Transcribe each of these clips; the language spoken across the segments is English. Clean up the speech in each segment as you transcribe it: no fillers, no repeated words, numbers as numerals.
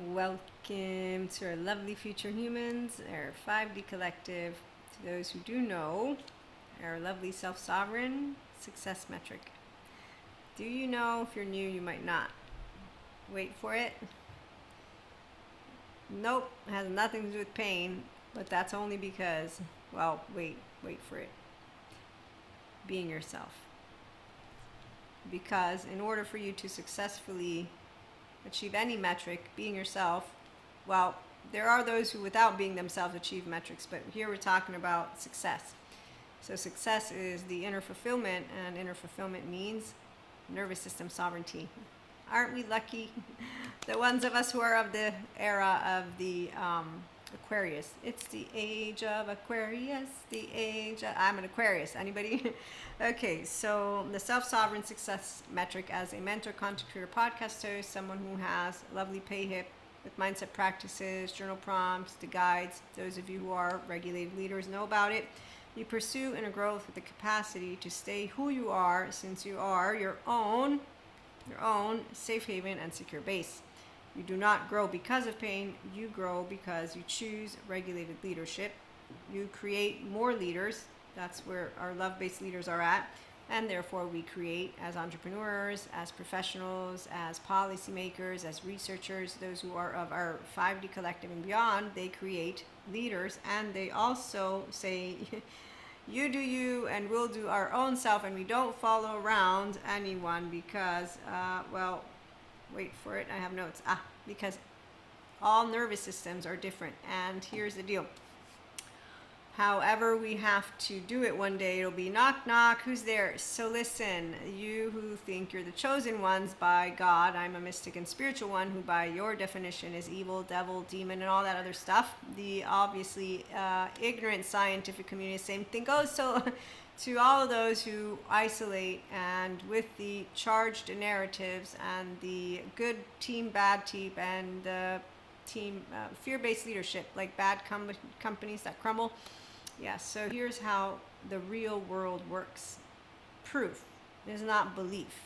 Welcome to our lovely future humans, our 5D collective. To those who do know, our lovely self-sovereign success metric. Do you know? If you're new, you might not. Wait for it. Nope, it has nothing to do with pain, but that's only because, well, wait for it. Being yourself. Because in order for you to successfully achieve any metric, being yourself, well, there are those who without being themselves achieve metrics, but here we're talking about success. So success is the inner fulfillment, and inner fulfillment means nervous system sovereignty. Aren't we lucky? The ones of us who are of the era of the Aquarius. It's the age of Aquarius, I'm an Aquarius. Anybody? Okay, so the self-sovereign success metric as a mentor, content creator, podcast host, someone who has a lovely pay hip with mindset practices, journal prompts, the guides. Those of you who are regulated leaders know about it. You pursue inner growth with the capacity to stay who you are, since you are your own safe haven and secure base. You do not grow because of pain. You grow because you choose regulated leadership. You create more leaders. That's where our love-based leaders are at. And therefore we create as entrepreneurs, as professionals, as policymakers, as researchers, those who are of our 5D collective and beyond, they create leaders. And they also say, you do you and we'll do our own self, and we don't follow around anyone because, well, wait for it, I have notes. Because all nervous systems are different. And here's the deal. However we have to do it one day, it'll be knock knock, who's there? So listen, you who think you're the chosen ones by God, I'm a mystic and spiritual one who by your definition is evil, devil, demon, and all that other stuff. The obviously ignorant scientific community, same thing goes. So to all of those who isolate and with the charged narratives and the good team, bad team, and team fear-based leadership, like bad companies that crumble. Yes, so here's how the real world works. Proof is not belief.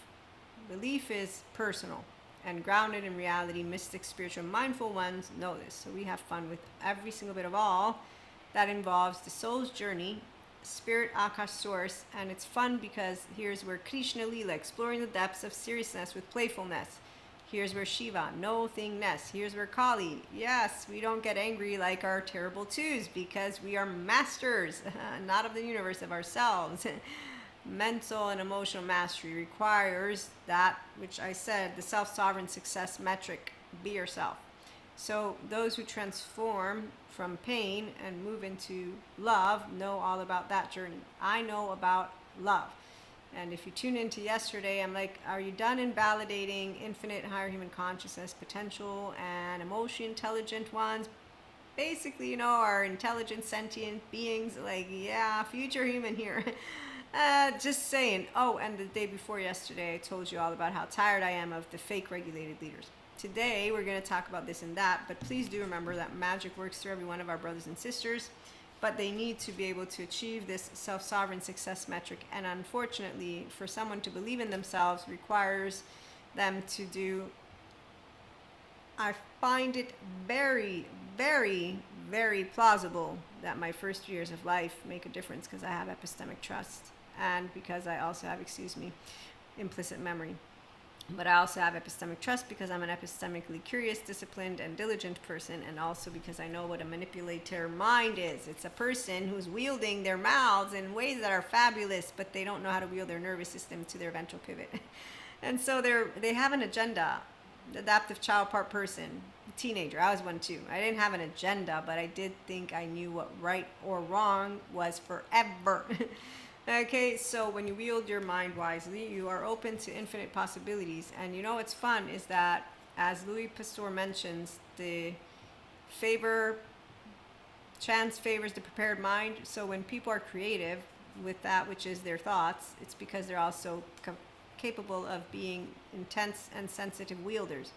Belief is personal and grounded in reality. Mystic, spiritual, mindful ones know this. So we have fun with every single bit of all that involves the soul's journey, spirit, Akash source, and it's fun because here's where Krishna Leela, exploring the depths of seriousness with playfulness. Here's where Shiva, no thingness. Here's where Kali, yes, we don't get angry like our terrible twos because we are masters, not of the universe, of ourselves. Mental and emotional mastery requires that, which I said, the self-sovereign success metric, be yourself. So those who transform from pain and move into love know all about that journey. I know about love. And if you tune into yesterday, I'm like, are you done invalidating infinite higher human consciousness potential and emotionally intelligent ones? Basically, our intelligent sentient beings, like, yeah, future human here. Just saying. Oh, and the day before yesterday, I told you all about how tired I am of the fake regulated leaders. Today, we're going to talk about this and that, but please do remember that magic works through every one of our brothers and sisters. But they need to be able to achieve this self-sovereign success metric. And unfortunately, for someone to believe in themselves requires them to do, I find it very, very, very plausible that my first years of life make a difference because I have epistemic trust and because I also have, implicit memory. But I also have epistemic trust because I'm an epistemically curious, disciplined, and diligent person, and also because I know what a manipulator mind is. It's a person who's wielding their mouths in ways that are fabulous, but they don't know how to wield their nervous system to their ventral pivot. And so they have an agenda. The adaptive child part person, teenager, I was one too. I didn't have an agenda, but I did think I knew what right or wrong was forever. Okay, so when you wield your mind wisely, you are open to infinite possibilities. And what's fun is that, as Louis Pasteur mentions, chance favors the prepared mind. So when people are creative with that which is their thoughts, it's because they're also capable of being intense and sensitive wielders.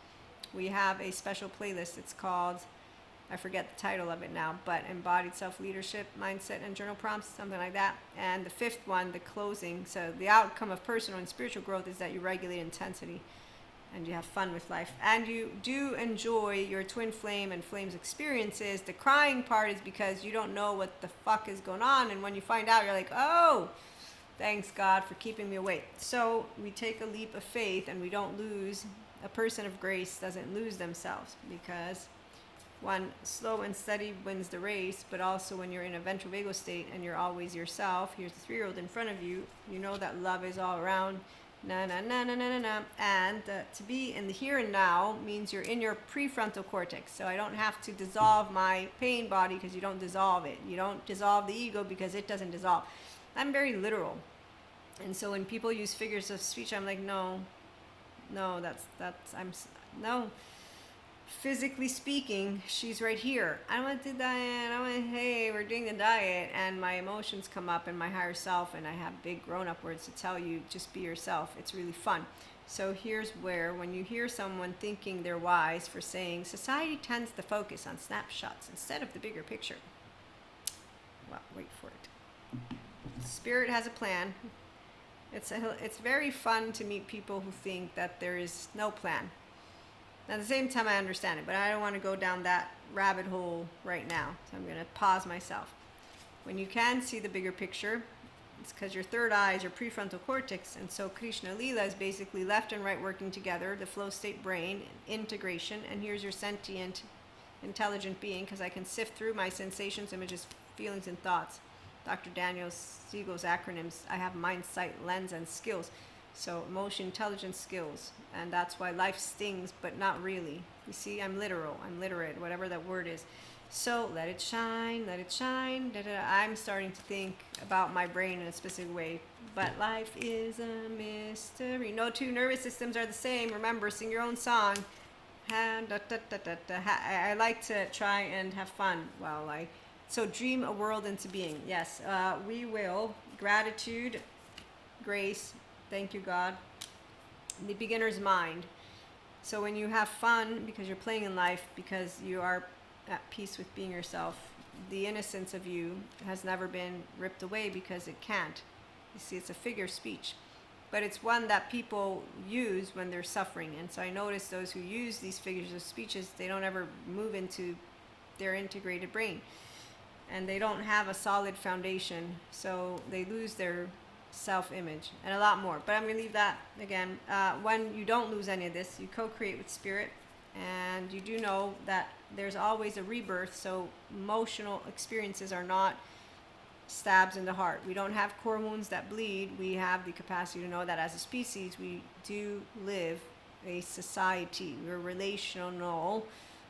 We have a special playlist. It's called, I forget the title of it now, but Embodied Self-Leadership, Mindset, and Journal Prompts, something like that. And the fifth one, the closing. So the outcome of personal and spiritual growth is that you regulate intensity. and you have fun with life, and you do enjoy your twin flame and flames experiences. The crying part is because you don't know what the fuck is going on, and when you find out, you're like, oh, thanks God for keeping me awake. So we take a leap of faith, and we don't lose. A person of grace doesn't lose themselves, because one, slow and steady wins the race, but also when you're in a ventral vagal state and you're always yourself, here's the 3-year-old in front of you, you know that love is all around. Na na na na na na na. And to be in the here and now means you're in your prefrontal cortex. So I don't have to dissolve my pain body, because you don't dissolve it. You don't dissolve the ego because it doesn't dissolve. I'm very literal. And so when people use figures of speech, I'm like, no, no. Physically speaking, she's right here. I want to diet. Hey, we're doing the diet, and my emotions come up and my higher self, and I have big grown-up words to tell you, just be yourself. It's really fun. So here's where, when you hear someone thinking they're wise for saying society tends to focus on snapshots instead of the bigger picture. Well, wait for it. Spirit has a plan. It's very fun to meet people who think that there is no plan. At the same time, I understand it, but I don't want to go down that rabbit hole right now. So I'm going to pause myself. When you can see the bigger picture, it's because your third eye is your prefrontal cortex. And so Krishna Lila is basically left and right working together, the flow state brain, integration. And here's your sentient, intelligent being, because I can sift through my sensations, images, feelings, and thoughts. Dr. Daniel Siegel's acronyms, I have mind, sight, lens, and skills. So emotion, intelligence, skills. And that's why life stings, but not really. You see, I'm literal, I'm literate, whatever that word is. So let it shine, let it shine. I'm starting to think about my brain in a specific way. But life is a mystery. No two nervous systems are the same. Remember, sing your own song. I like to try and have fun while so dream a world into being. Yes, we will. Gratitude, grace. Thank you, God. The beginner's mind. So when you have fun because you're playing in life, because you are at peace with being yourself, the innocence of you has never been ripped away, because it can't. You see, it's a figure of speech. But it's one that people use when they're suffering. And so I notice those who use these figures of speeches, they don't ever move into their integrated brain. And they don't have a solid foundation. So they lose their self-image and a lot more, but I'm going to leave that again. When you don't lose any of this, you co-create with spirit, and you do know that there's always a rebirth. So emotional experiences are not stabs in the heart. We don't have core wounds that bleed. We have the capacity to know that as a species we do live a society. We're relational,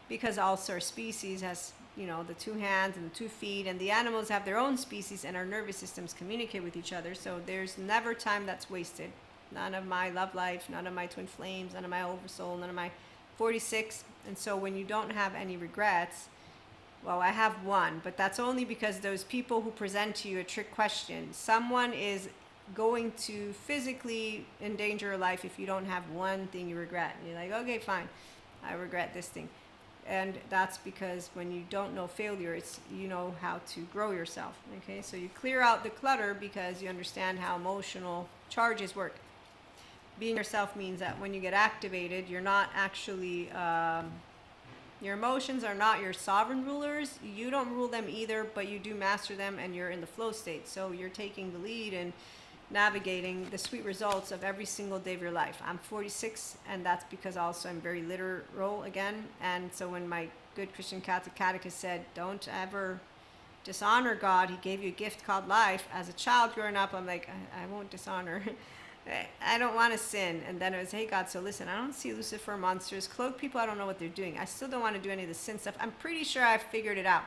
because also our species has, the 2 hands and the 2 feet, and the animals have their own species, and our nervous systems communicate with each other. So there's never time that's wasted. None of my love life, none of my twin flames, none of my oversoul, none of my 46. And so when you don't have any regrets, well, I have one, but that's only because those people who present to you a trick question, someone is going to physically endanger your life if you don't have one thing you regret. And you're like, okay, fine, I regret this thing. And that's because when you don't know failure, it's you know how to grow yourself. Okay, so you clear out the clutter because you understand how emotional charges work. Being yourself means that when you get activated, you're not actually, your emotions are not your sovereign rulers. You don't rule them either, but you do master them, and you're in the flow state. So you're taking the lead and navigating the sweet results of every single day of your life. I'm 46, and that's because also I'm very literal again. And so when my good Christian Catholic catechist said, don't ever dishonor God, he gave you a gift called life. As a child growing up, I'm like, I won't dishonor. I don't want to sin. And then it was, hey God, so listen, I don't see Lucifer monsters, cloak people, I don't know what they're doing. I still don't want to do any of the sin stuff. I'm pretty sure I've figured it out.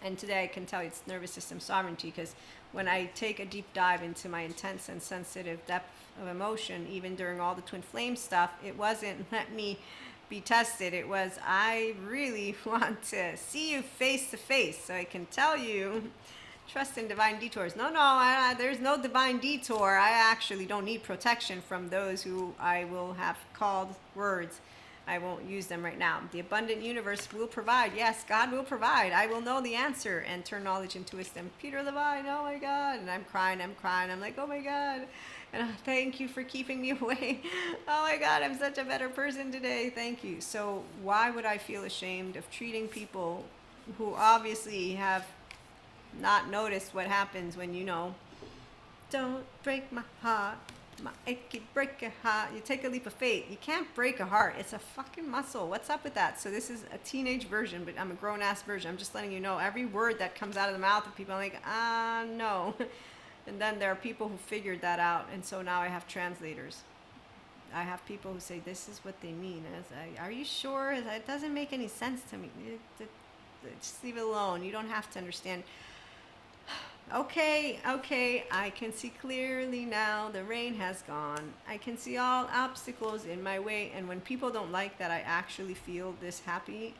And today I can tell you it's nervous system sovereignty, because when I take a deep dive into my intense and sensitive depth of emotion, even during all the twin flame stuff, it wasn't let me be tested. It was, I really want to see you face to face so I can tell you, trust in divine detours. No, there's no divine detour. I actually don't need protection from those who I will have called words. I won't use them right now. The abundant universe will provide. Yes, God will provide. I will know the answer and turn knowledge into wisdom. Peter Levine, oh my God. And I'm crying. I'm like, oh my God. And thank you for keeping me away. Oh my God, I'm such a better person today. Thank you. So why would I feel ashamed of treating people who obviously have not noticed what happens when don't break my heart, my achy break a heart. You take a leap of faith. You can't break a heart. It's a fucking muscle. What's up with that? So this is a teenage version, but I'm a grown-ass version. I'm just letting you know every word that comes out of the mouth of people, I'm like, no. And then there are people who figured that out, and so now I have translators. I have people who say, this is what they mean. And it's like, are you sure? It doesn't make any sense to me. Just leave it alone. You don't have to understand. Okay, I can see clearly now. The rain has gone. I can see all obstacles in my way. And when people don't like that I actually feel this happy,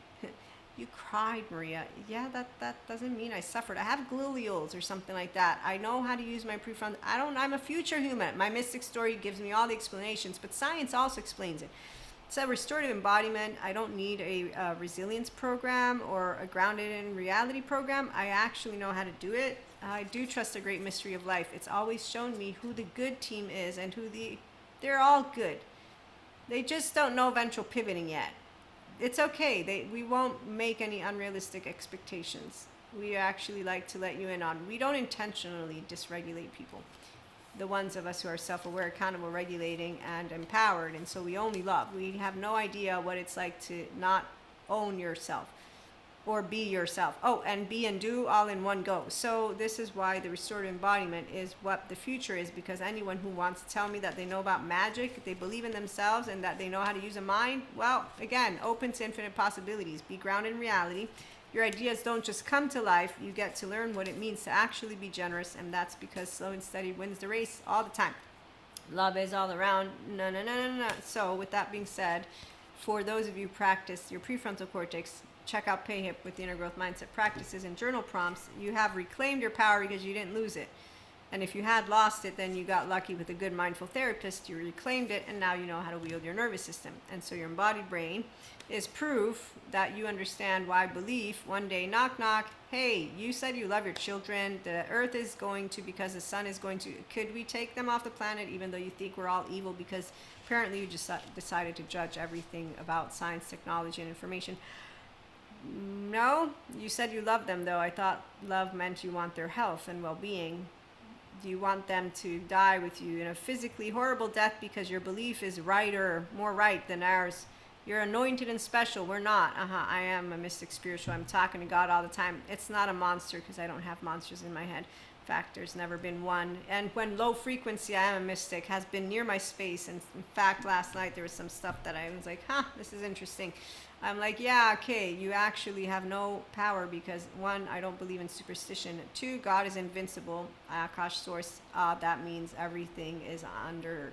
you cried, Maria. Yeah, that doesn't mean I suffered. I have gluteals or something like that. I know how to use my prefrontal. I'm a future human. My mystic story gives me all the explanations, but science also explains it. So restorative embodiment, I don't need a resilience program or a grounded in reality program. I actually know how to do it. I do trust the great mystery of life. It's always shown me who the good team is and they're all good. They just don't know ventral pivoting yet. It's okay. We won't make any unrealistic expectations. We actually like to let you in on. We don't intentionally dysregulate people. The ones of us who are self-aware, accountable, regulating, and empowered, and so we only love. We have no idea what it's like to not own yourself or be yourself. Oh, and be and do all in one go. So this is why the restorative embodiment is what the future is, because anyone who wants to tell me that they know about magic, they believe in themselves, and that they know how to use a mind, well, again, open to infinite possibilities. Be grounded in reality. Your ideas don't just come to life. You get to learn what it means to actually be generous, and that's because slow and steady wins the race all the time. Love is all around. No. So with that being said, for those of you who practice your prefrontal cortex, check out PayHip with the Inner Growth Mindset practices and journal prompts. You have reclaimed your power because you didn't lose it. And if you had lost it, then you got lucky with a good mindful therapist. You reclaimed it, and now you know how to wield your nervous system. And so your embodied brain is proof that you understand why belief, one day, knock, knock, hey, you said you love your children. The earth is going to, because the sun is going to, could we take them off the planet even though you think we're all evil? Because apparently you just decided to judge everything about science, technology, and information. No, you said you love them, though. I thought love meant you want their health and well-being. Do you want them to die with you in a physically horrible death because your belief is right or more right than ours? You're anointed and special. We're not. I am a mystic spiritual. I'm talking to God all the time. It's not a monster because I don't have monsters in my head. In fact, there's never been one. And when low frequency, I am a mystic, has been near my space. And in fact, last night there was some stuff that I was like, this is interesting. I'm like, yeah, okay, you actually have no power because, one, I don't believe in superstition. Two, God is invincible. Akash source, that means everything is under.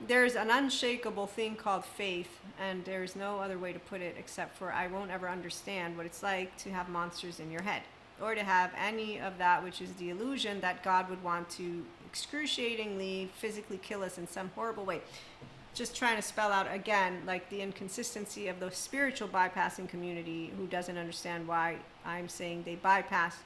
There's an unshakable thing called faith, and there's no other way to put it except for I won't ever understand what it's like to have monsters in your head, or to have any of that which is the illusion that God would want to excruciatingly physically kill us in some horrible way. Just trying to spell out again, like the inconsistency of the spiritual bypassing community who doesn't understand why I'm saying they bypass,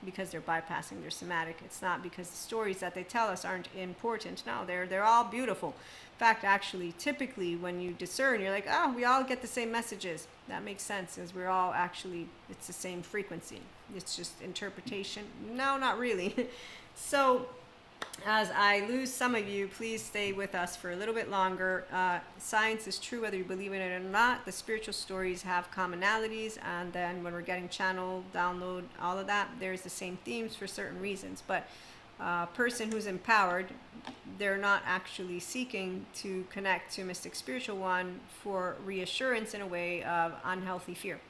because they're bypassing their somatic. It's not because the stories that they tell us aren't important. No, they're all beautiful. In fact, actually, typically when you discern, you're like, oh, we all get the same messages. That makes sense, as we're all actually, it's the same frequency. It's just interpretation. No, not really. So as I lose some of you, please stay with us for a little bit longer. Science is true whether you believe in it or not. The spiritual stories have commonalities, and then when we're getting channel, download, all of that, there's the same themes for certain reasons. But a person who's empowered, they're not actually seeking to connect to Mystic Spiritual One for reassurance in a way of unhealthy fear.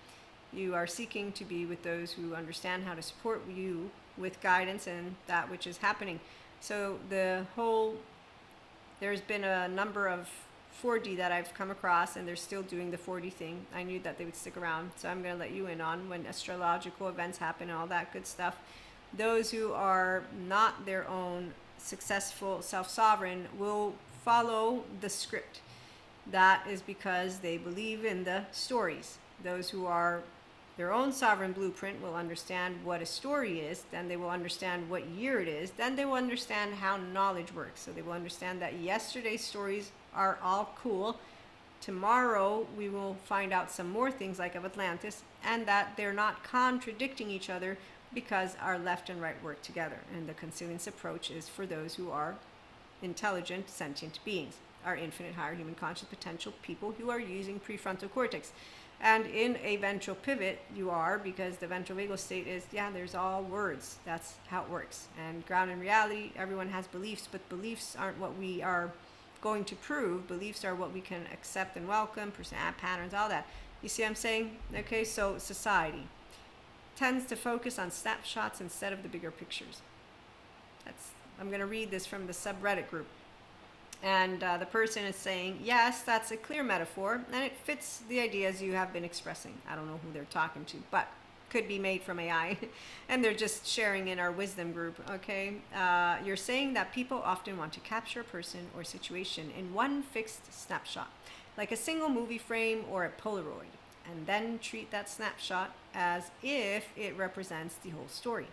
You are seeking to be with those who understand how to support you with guidance and that which is happening. So there's been a number of 4D that I've come across, and they're still doing the 4D thing. I knew that they would stick around, so I'm going to let you in on when astrological events happen and all that good stuff. Those who are not their own successful self-sovereign will follow the script. That is because they believe in the stories. Those who are their own sovereign blueprint will understand what a story is, then they will understand what year it is, then they will understand how knowledge works. So they will understand that yesterday's stories are all cool. Tomorrow we will find out some more things like of Atlantis, and that they're not contradicting each other because our left and right work together. And the consilience approach is for those who are intelligent, sentient beings, our infinite higher human conscious potential people who are using prefrontal cortex. And in a ventral pivot, you are, because the ventral vagal state is, there's all words. That's how it works. And ground in reality, everyone has beliefs, but beliefs aren't what we are going to prove. Beliefs are what we can accept and welcome, patterns, all that. You see what I'm saying? Okay, so society tends to focus on snapshots instead of the bigger pictures. I'm going to read this from the subreddit group. And the person is saying, yes, that's a clear metaphor, and it fits the ideas you have been expressing. I don't know who they're talking to, but could be made from AI. And they're just sharing in our wisdom group, okay? You're saying that people often want to capture a person or situation in one fixed snapshot, like a single movie frame or a Polaroid, and then treat that snapshot as if it represents the whole story.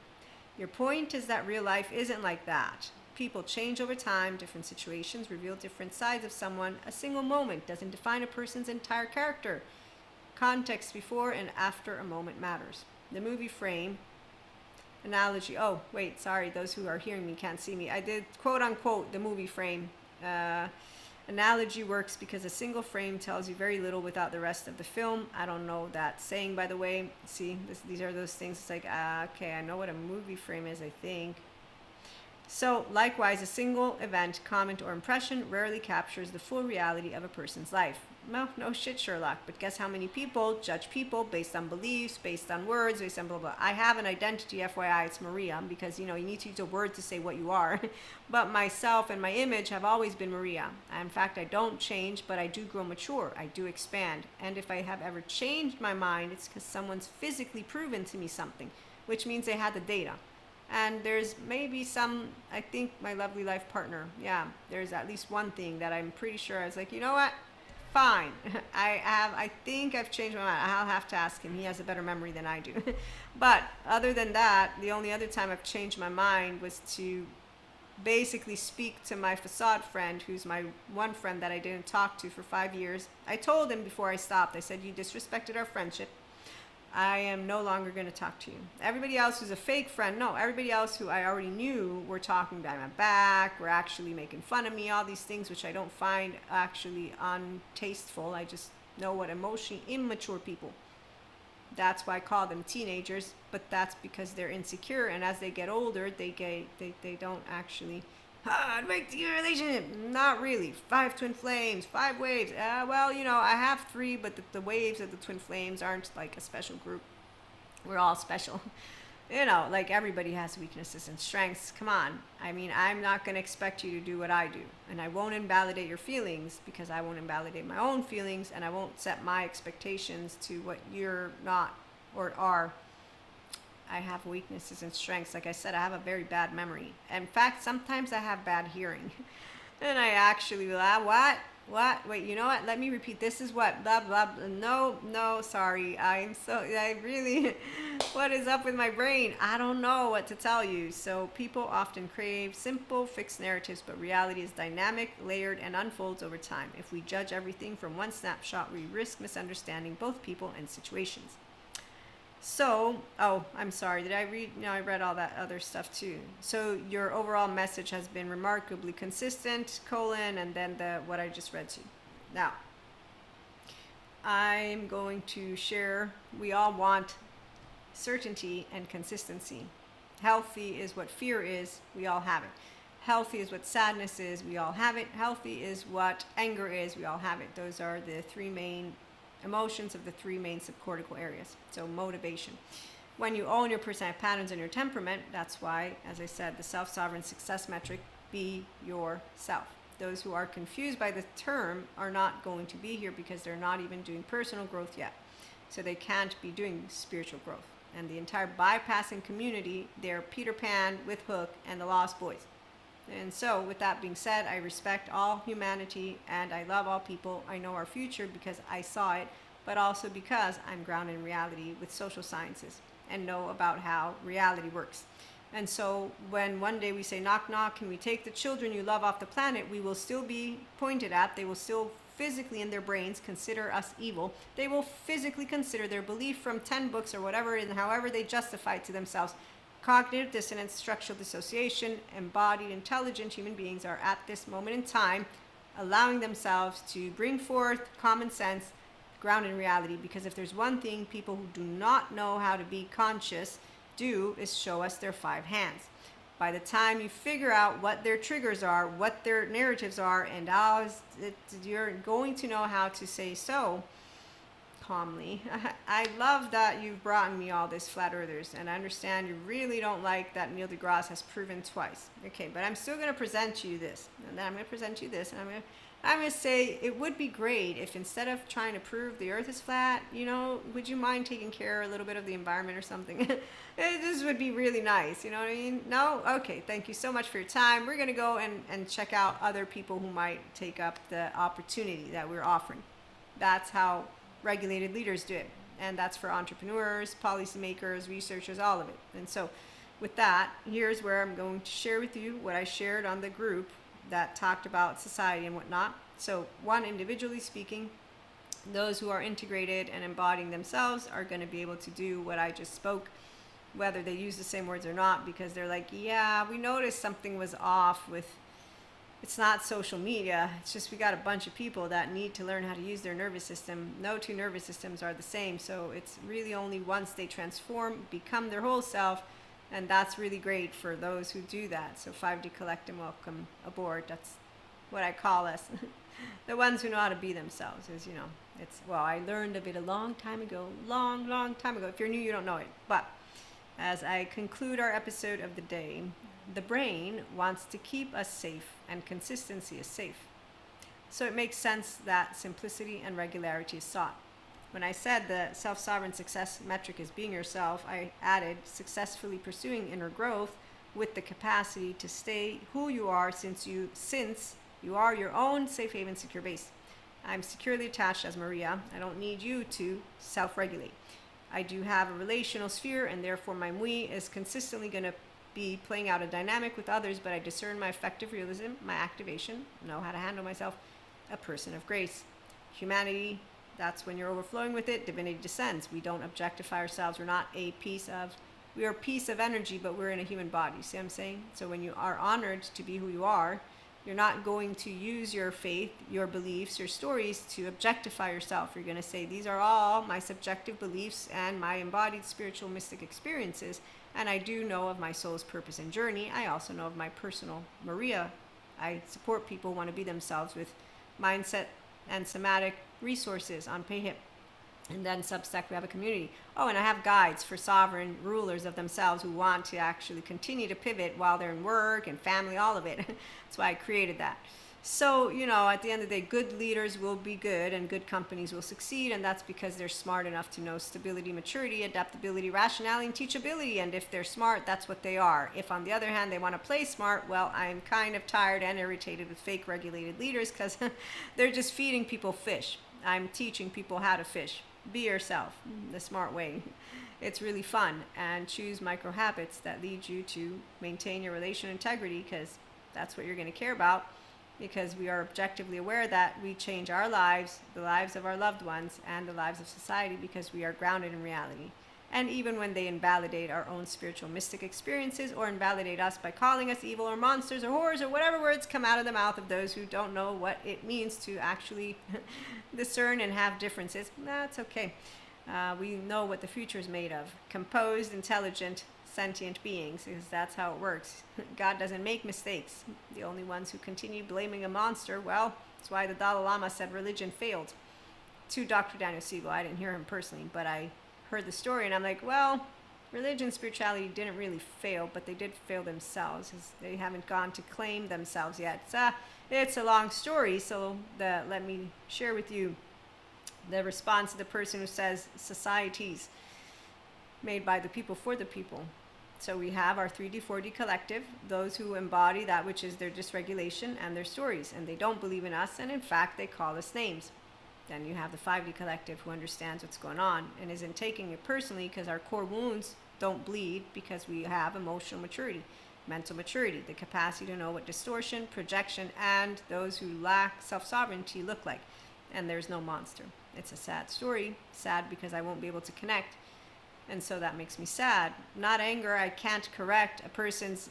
Your point is that real life isn't like that. People change over time, different situations reveal different sides of someone. A single moment doesn't define a person's entire character. Context before and after a moment matters. The movie frame analogy, those who are hearing me can't see me. I did quote unquote the movie frame. Analogy works because a single frame tells you very little without the rest of the film. I don't know that saying, by the way. See, these are those things. It's like, okay, I know what a movie frame is, I think. So, likewise, a single event, comment, or impression rarely captures the full reality of a person's life. Well, no shit, Sherlock, but guess how many people judge people based on beliefs, based on words, based on blah, blah. I have an identity, FYI, it's Maria, because, you need to use a word to say what you are. But myself and my image have always been Maria. In fact, I don't change, but I do grow mature. I do expand. And if I have ever changed my mind, it's because someone's physically proven to me something, which means they had the data. And there's maybe I think my lovely life partner, there's at least one thing that I'm pretty sure I was like, you know what? Fine. I think I've changed my mind. I'll have to ask him. He has a better memory than I do. But other than that, the only other time I've changed my mind was to basically speak to my facade friend, who's my one friend that I didn't talk to for 5 years. I told him before I stopped, I said, you disrespected our friendship. I am no longer going to talk to you. Everybody else who's a fake friend, no, everybody else who I already knew were talking behind my back, were actually making fun of me, all these things which I don't find actually untasteful. I just know what emotionally immature people. That's why I call them teenagers, but that's because they're insecure, and as they get older, they don't actually make the relationship. Not really. 5 twin flames, 5 waves. I have 3, but the waves of the twin flames aren't like a special group. We're all special. Like everybody has weaknesses and strengths. Come on. I mean, I'm not going to expect you to do what I do. And I won't invalidate your feelings because I won't invalidate my own feelings, and I won't set my expectations to what you're not or are. I have weaknesses and strengths. Like I said, I have a very bad memory. In fact, sometimes I have bad hearing. And I actually will, what? Wait, you know what? Let me repeat. This is what, blah, blah, blah. No, sorry. What is up with my brain? I don't know what to tell you. So people often crave simple, fixed narratives, but reality is dynamic, layered, and unfolds over time. If we judge everything from one snapshot, we risk misunderstanding both people and situations. So, I'm sorry, did I read? No, I read all that other stuff too. So your overall message has been remarkably consistent, and then what I just read to you. Now, I'm going to share, we all want certainty and consistency. Healthy is what fear is, we all have it. Healthy is what sadness is, we all have it. Healthy is what anger is, we all have it. Those are the 3 main emotions of the 3 main subcortical areas. So motivation. When you own your personality patterns and your temperament, that's why, as I said, the self-sovereign success metric, be yourself. Those who are confused by the term are not going to be here because they're not even doing personal growth yet. So they can't be doing spiritual growth. And the entire bypassing community, they're Peter Pan with Hook and the Lost Boys. And so, with that being said, I respect all humanity and I love all people. I know our future because I saw it, but also because I'm grounded in reality with social sciences and know about how reality works. And so, when one day we say, knock, knock, can we take the children you love off the planet? We will still be pointed at. They will still physically in their brains consider us evil. They will physically consider their belief from 10 books or whatever and however they justify it to themselves. Cognitive dissonance, structural dissociation, embodied intelligent human beings are at this moment in time allowing themselves to bring forth common sense, grounded in reality. Because if there's one thing people who do not know how to be conscious do is show us their five hands. By the time you figure out what their triggers are, what their narratives are, and how you're going to know how to say so calmly. I love that you've brought me all this flat earthers, and I understand you really don't like that Neil deGrasse has proven twice. Okay, but I'm still going to present you this, and then I'm going to present you this, and I'm going to say it would be great if instead of trying to prove the earth is flat, would you mind taking care a little bit of the environment or something? This would be really nice, you know what I mean? No? Okay, thank you so much for your time. We're going to go and check out other people who might take up the opportunity that we're offering. That's how regulated leaders do it. And that's for entrepreneurs, policymakers, researchers, all of it. And so with that, here's where I'm going to share with you what I shared on the group that talked about society and whatnot. So one, individually speaking, those who are integrated and embodying themselves are going to be able to do what I just spoke, whether they use the same words or not, because they're like, yeah, we noticed something was off with, it's not social media, it's just we got a bunch of people that need to learn how to use their nervous system. No two nervous systems are the same, so it's really only once they transform, become their whole self, and that's really great for those who do that. So 5D Collect and welcome aboard. That's what I call us. The ones who know how to be themselves. I learned of it a long time ago. Long time ago. If you're new, you don't know it. But as I conclude our episode of the day, the brain wants to keep us safe, and consistency is safe. So it makes sense that simplicity and regularity is sought. When I said the self-sovereign success metric is being yourself, I added successfully pursuing inner growth with the capacity to stay who you are since you are your own safe haven, secure base. I'm securely attached as Maria. I don't need you to self-regulate. I do have a relational sphere, and therefore my mui is consistently going to be playing out a dynamic with others, but I discern my effective realism, my activation, know how to handle myself, a person of grace. Humanity, that's when you're overflowing with it, divinity descends. We don't objectify ourselves. We are a piece of energy, but we're in a human body. See what I'm saying? So when you are honored to be who you are, you're not going to use your faith, your beliefs, your stories to objectify yourself. You're going to say, these are all my subjective beliefs and my embodied spiritual mystic experiences. And I do know of my soul's purpose and journey. I also know of my personal Maria. I support people who want to be themselves with mindset and somatic resources on PayHip. And then Substack, we have a community. Oh, and I have guides for sovereign rulers of themselves who want to actually continue to pivot while they're in work and family, all of it. That's why I created that. So, at the end of the day, good leaders will be good and good companies will succeed. And that's because they're smart enough to know stability, maturity, adaptability, rationality, and teachability. And if they're smart, that's what they are. If, on the other hand, they want to play smart, well, I'm kind of tired and irritated with fake regulated leaders because they're just feeding people fish. I'm teaching people how to fish. Be yourself, the smart way. It's really fun, and choose micro habits that lead you to maintain your relational integrity, because that's what you're going to care about, because we are objectively aware that we change our lives, the lives of our loved ones, and the lives of society because we are grounded in reality. And even when they invalidate our own spiritual mystic experiences or invalidate us by calling us evil or monsters or horrors or whatever words come out of the mouth of those who don't know what it means to actually discern and have differences, that's okay. We know what the future is made of. Composed, intelligent, sentient beings, because that's how it works. God doesn't make mistakes. The only ones who continue blaming a monster, well, that's why the Dalai Lama said religion failed. To Dr. Daniel Siegel, I didn't hear him personally, but I heard the story and I'm like, well, religion, spirituality didn't really fail, but they did fail themselves because they haven't gone to claim themselves yet. It's a long story, so let me share with you the response of the person who says societies made by the people for the people. So we have our 3D, 4D collective, those who embody that which is their dysregulation and their stories, and they don't believe in us, and in fact, they call us names. Then you have the 5D collective who understands what's going on and isn't taking it personally because our core wounds don't bleed because we have emotional maturity, mental maturity, the capacity to know what distortion, projection, and those who lack self-sovereignty look like. And there's no monster. It's a sad story, sad because I won't be able to connect. And so that makes me sad. Not anger, I can't correct a person's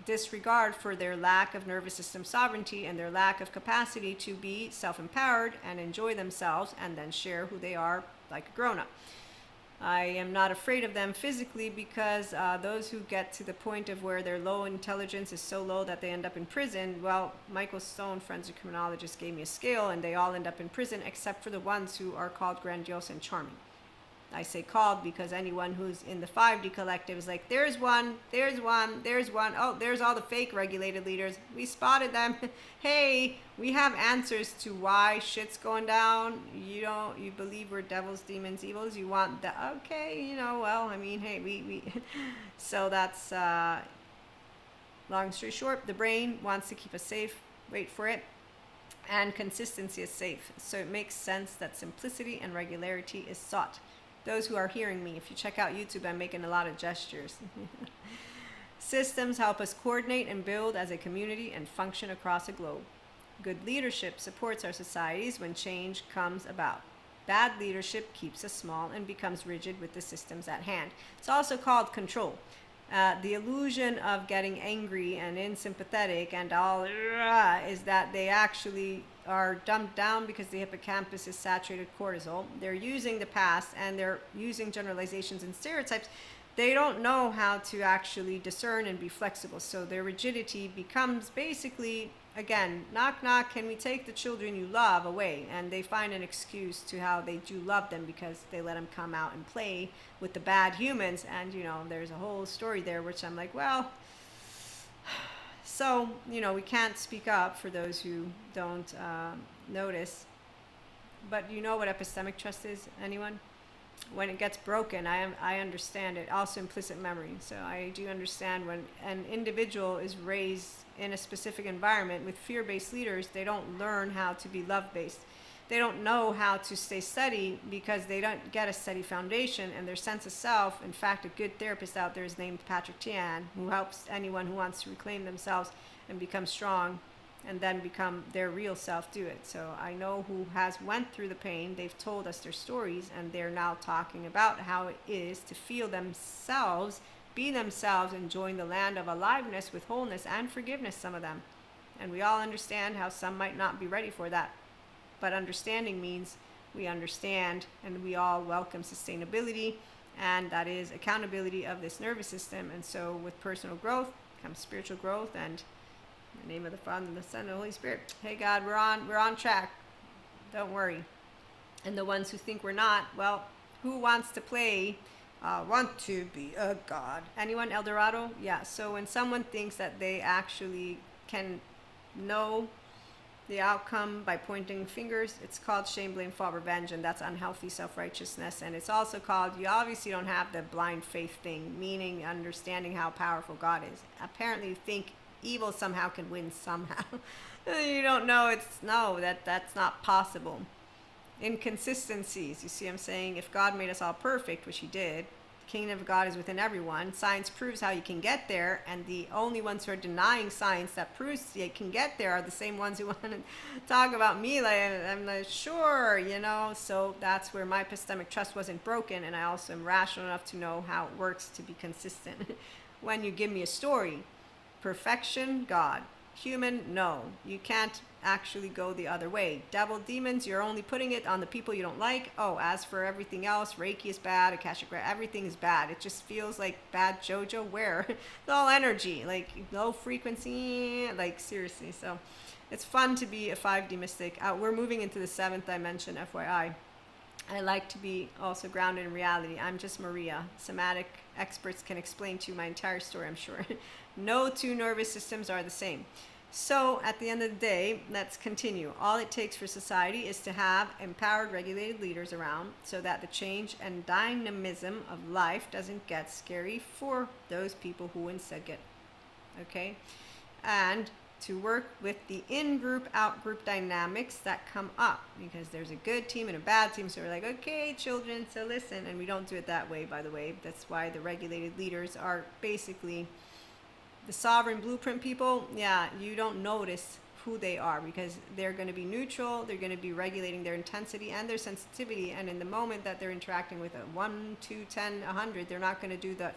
disregard for their lack of nervous system sovereignty and their lack of capacity to be self-empowered and enjoy themselves and then share who they are like a grown-up. I am not afraid of them physically because those who get to the point of where their low intelligence is so low that they end up in prison, well, Michael Stone, forensic criminologist, gave me a scale and they all end up in prison except for the ones who are called grandiose and charming. I say called because anyone who's in the 5D collective is like, there's one, there's one, there's one. Oh, there's all the fake regulated leaders. We spotted them. Hey, we have answers to why shit's going down. You believe we're devils, demons, evils. You want that? Okay, well, I mean, hey, we. So that's, long story short, the brain wants to keep us safe. Wait for it. And consistency is safe. So it makes sense that simplicity and regularity is sought. Those who are hearing me, if you check out YouTube, I'm making a lot of gestures. Systems help us coordinate and build as a community and function across a globe. Good leadership supports our societies when change comes about. Bad leadership keeps us small and becomes rigid with the systems at hand. It's also called control. The illusion of getting angry and unsympathetic and all is that they actually are dumbed down because the hippocampus is saturated cortisol. They're using the past and they're using generalizations and stereotypes. They don't know how to actually discern and be flexible. So their rigidity becomes basically, again, knock, knock, can we take the children you love away? And they find an excuse to how they do love them because they let them come out and play with the bad humans. And, there's a whole story there, which I'm like, well, so, we can't speak up for those who don't notice. But you know what epistemic trust is, anyone? When it gets broken, I understand it. Also implicit memory. So I do understand when an individual is raised in a specific environment with fear-based leaders, they don't learn how to be love-based. They don't know how to stay steady because they don't get a steady foundation and their sense of self. In fact, a good therapist out there is named Patrick Tian, who helps anyone who wants to reclaim themselves and become strong and then become their real self do it. So I know who has went through the pain. They've told us their stories and they're now talking about how it is to feel themselves, be themselves, enjoying the land of aliveness with wholeness and forgiveness, some of them. And we all understand how some might not be ready for that. But understanding means we understand and we all welcome sustainability, and that is accountability of this nervous system. And so with personal growth comes spiritual growth, and in the name of the Father, and the Son, and the Holy Spirit. Hey God, we're on track. Don't worry. And the ones who think we're not, well, who wants to play want to be a god? Anyone? El Dorado? Yeah. So when someone thinks that they actually can know the outcome by pointing fingers, it's called shame, blame, fault, revenge, and that's unhealthy self-righteousness. And it's also called, you obviously don't have the blind faith thing, meaning understanding how powerful God is. Apparently you think evil somehow can win somehow. You don't know, that's not possible. Inconsistencies, you see what I'm saying? If God made us all perfect, which he did, the kingdom of God is within everyone. Science proves how you can get there, and the only ones who are denying science that proves you can get there are the same ones who want to talk about me. Like, I'm like, sure, so that's where my epistemic trust wasn't broken, and I also am rational enough to know how it works to be consistent. When you give me a story, perfection, God. Human, no. You can't actually go the other way. Devil, demons, you're only putting it on the people you don't like. Oh, as for everything else, Reiki is bad, Akashic, everything is bad. It just feels like bad JoJo. Where? It's all energy, like low frequency, like seriously. So it's fun to be a 5D mystic. We're moving into the 7th dimension, FYI. I like to be also grounded in reality. I'm just Maria. Somatic experts can explain to you my entire story, I'm sure. No two nervous systems are the same. So, at the end of the day, let's continue. All it takes for society is to have empowered, regulated leaders around so that the change and dynamism of life doesn't get scary for those people who instead get, okay? And to work with the in-group, out-group dynamics that come up, because there's a good team and a bad team. So we're like, okay, children, so listen. And we don't do it that way, by the way. That's why the regulated leaders are basically the sovereign blueprint people. Yeah, you don't notice who they are because they're going to be neutral. They're going to be regulating their intensity and their sensitivity. And in the moment that they're interacting with a 1, 2, 10, 100, they're not going to do the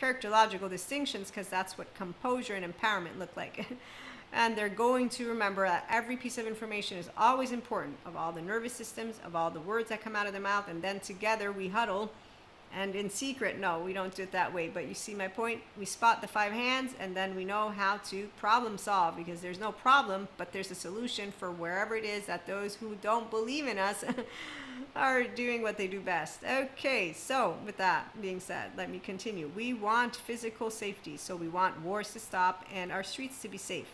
characterological distinctions because that's what composure and empowerment look like. And they're going to remember that every piece of information is always important, of all the nervous systems, of all the words that come out of their mouth, and then together we huddle. And in secret, no, we don't do it that way. But you see my point? We spot the 5 hands, and then we know how to problem solve, because there's no problem, but there's a solution for wherever it is that those who don't believe in us are doing what they do best. Okay, so with that being said, let me continue. We want physical safety, so we want wars to stop and our streets to be safe.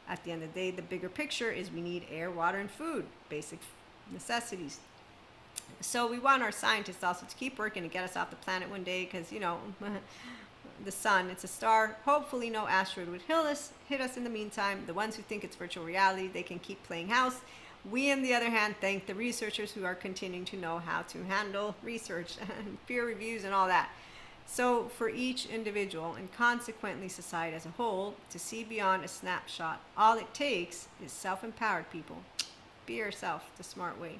At the end of the day, the bigger picture is we need air, water, and food, basic necessities. So we want our scientists also to keep working to get us off the planet one day because, you know, the sun, it's a star. Hopefully no asteroid would hit us in the meantime. The ones who think it's virtual reality, they can keep playing house. We, on the other hand, thank the researchers who are continuing to know how to handle research and peer reviews and all that. So for each individual and consequently society as a whole to see beyond a snapshot, all it takes is self-empowered people. Be yourself the smart way.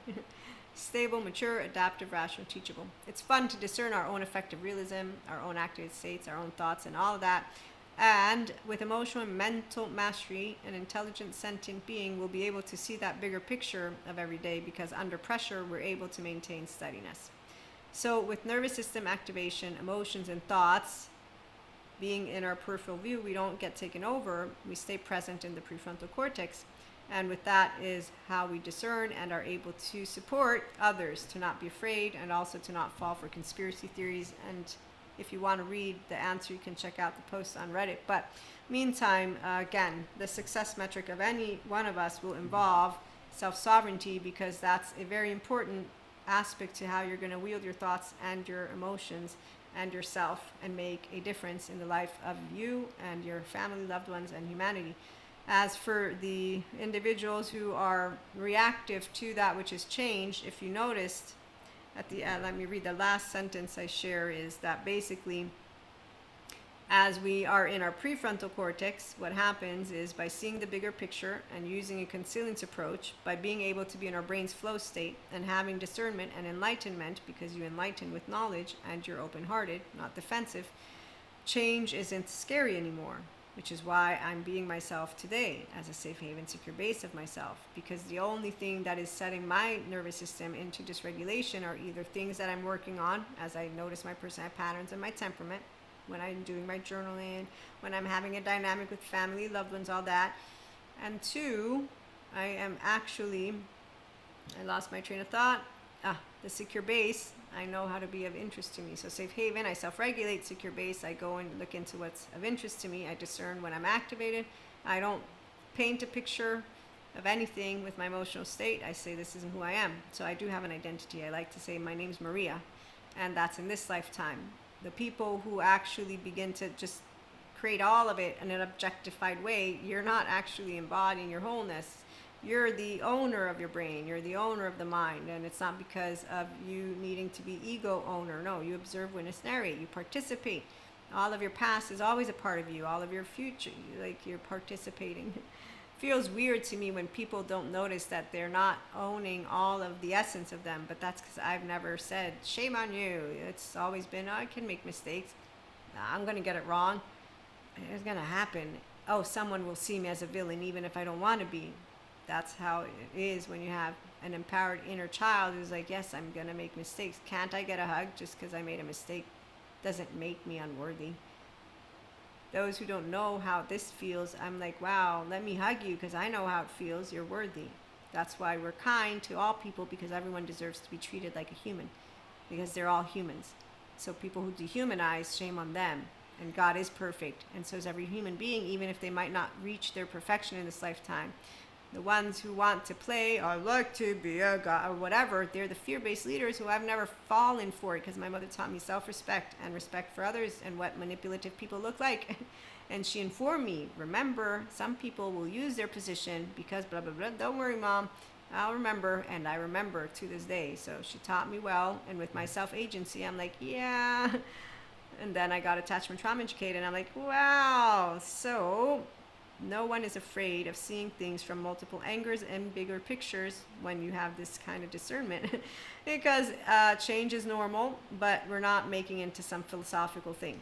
Stable, mature, adaptive, rational, teachable. It's fun to discern our own effective realism, our own activated states, our own thoughts, and all of that. And with emotional and mental mastery, an intelligent, sentient being will be able to see that bigger picture of every day because under pressure, we're able to maintain steadiness. So with nervous system activation, emotions, and thoughts being in our peripheral view, we don't get taken over. We stay present in the prefrontal cortex. And with that is how we discern and are able to support others to not be afraid and also to not fall for conspiracy theories. And if you want to read the answer, you can check out the post on Reddit. But meantime, again, the success metric of any one of us will involve self-sovereignty because that's a very important aspect to how you're going to wield your thoughts and your emotions and yourself and make a difference in the life of you and your family, loved ones, and humanity. As for the individuals who are reactive to that which is changed, if you noticed at the end, let me read the last sentence I share is that basically as we are in our prefrontal cortex, what happens is by seeing the bigger picture and using a consilience approach, by being able to be in our brain's flow state and having discernment and enlightenment, because you enlighten with knowledge and you're open-hearted, not defensive, change isn't scary anymore, which is why I'm being myself today as a safe haven, secure base of myself, because the only thing that is setting my nervous system into dysregulation are either things that I'm working on as I notice my personality patterns and my temperament, when I'm doing my journaling, when I'm having a dynamic with family, loved ones, all that. And 2, I am actually, I lost my train of thought. The secure base, I know how to be of interest to me. So safe haven, I self-regulate. Secure base, I go and look into what's of interest to me. I discern when I'm activated. I don't paint a picture of anything with my emotional state. I say this isn't who I am. So I do have an identity. I like to say my name's Maria, and that's in this lifetime. The people who actually begin to just create all of it in an objectified way, you're not actually embodying your wholeness. You're the owner of your brain. You're the owner of the mind. And it's not because of you needing to be ego owner. No, you observe, witness, narrate. You participate. All of your past is always a part of you. All of your future, like you're participating. Feels weird to me when people don't notice that they're not owning all of the essence of them, but that's because I've never said, shame on you. It's always been, I can make mistakes. I'm going to get it wrong. It's going to happen. Oh, someone will see me as a villain even if I don't want to be. That's how it is when you have an empowered inner child who's like, yes, I'm going to make mistakes. Can't I get a hug just because I made a mistake? Doesn't make me unworthy. Those who don't know how this feels, I'm like, wow, let me hug you because I know how it feels. You're worthy. That's why we're kind to all people, because everyone deserves to be treated like a human, because they're all humans. So people who dehumanize, shame on them. And God is perfect. And so is every human being, even if they might not reach their perfection in this lifetime. The ones who want to play, I like to be a god, or whatever, they're the fear-based leaders who I've never fallen for it, because my mother taught me self-respect and respect for others and what manipulative people look like. And she informed me, remember, some people will use their position because blah, blah, blah. Don't worry, Mom. I'll remember. And I remember to this day. So she taught me well. And with my self-agency, I'm like, yeah. And then I got attachment trauma educated. And I'm like, wow. So no one is afraid of seeing things from multiple angles and bigger pictures when you have this kind of discernment. Because change is normal, but we're not making it into some philosophical thing.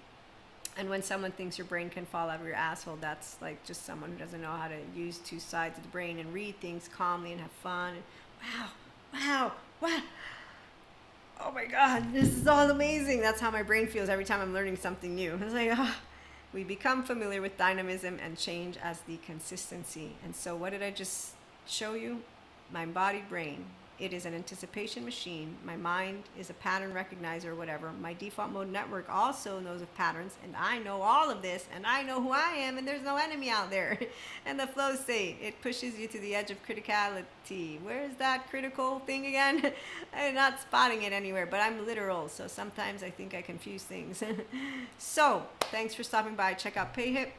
And when someone thinks your brain can fall out of your asshole, that's like just someone who doesn't know how to use two sides of the brain and read things calmly and have fun. And wow, oh my God, this is all amazing. That's how my brain feels every time I'm learning something new. It's like, we become familiar with dynamism and change as the consistency. And so what did I just show you? My embodied brain. It is an anticipation machine. My mind is a pattern recognizer or whatever. My default mode network also knows of patterns, and I know all of this, and I know who I am, and there's no enemy out there. And the flow state, it pushes you to the edge of criticality. Where's that critical thing again? I'm not spotting it anywhere, but I'm literal, so sometimes I think I confuse things. So, thanks for stopping by. Check out PayHip.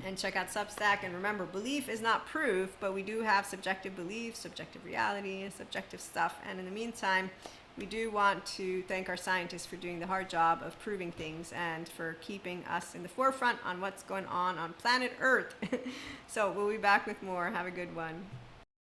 And check out Substack. And remember, belief is not proof, but we do have subjective beliefs, subjective reality, and subjective stuff. And in the meantime, we do want to thank our scientists for doing the hard job of proving things and for keeping us in the forefront on what's going on planet Earth. So we'll be back with more. Have a good one.